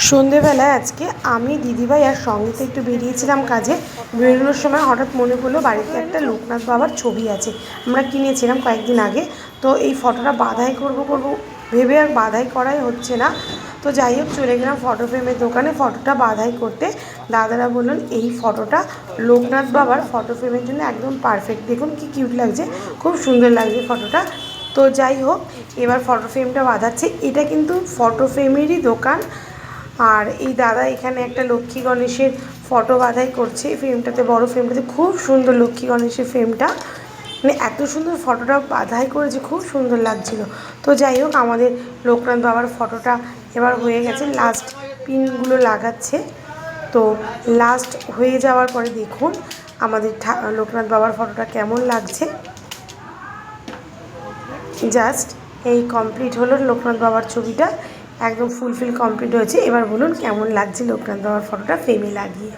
সন্ধেবেলায় আজকে আমি দিদিভাই আর সঙ্গীতে একটু বেরিয়েছিলাম কাজে। বেরোনোর সময় হঠাৎ মনে পড়লো বাড়িতে একটা লোকনাথ বাবার ছবি আছে, আমরা কিনেছিলাম কয়েকদিন আগে। তো এই ফটোটা বাঁধাই করব ভেবে আর বাঁধাই করাই হচ্ছে না। তো যাই হোক চলে গেলাম ফটো ফ্রেমের দোকানে ফটোটা বাঁধাই করতে। দাদারা বললেন এই ফটোটা লোকনাথ বাবার ফটো ফ্রেমের জন্য একদম পারফেক্ট, দেখুন কি কিউট লাগছে, খুব সুন্দর লাগছে ফটোটা। তো যাই হোক এবার ফটো ফ্রেমটা বাঁধাচ্ছে। এটা কিন্তু ফটো ফ্রেমেরই দোকান। আর এই দাদা এখানে একটা লক্ষ্মী গণেশের ফটো বাঁধাই করছে। ফ্রেমটাতে, বড় ফ্রেমটাতে খুব সুন্দর লক্ষ্মী গণেশের ফ্রেমটা, মানে এত সুন্দর ফটোটা বাঁধাই করেছে, খুব সুন্দর লাগছিল। তো যাই হোক আমাদের লোকনাথ বাবার ফটোটা এবার হয়ে গেছে, লাস্ট পিনগুলো লাগাচ্ছে। তো লাস্ট হয়ে যাওয়ার পরে দেখুন আমাদের লোকনাথ বাবার ফটোটা কেমন লাগছে। জাস্ট এই কমপ্লিট হলো লোকনাথ বাবার ছবিটা, একদম ফুলফিল কমপ্লিট হয়েছে। এবার বলুন কেমন লাগছে লোকনাথ বাবার ফটোটা ফ্রেমে লাগিয়ে।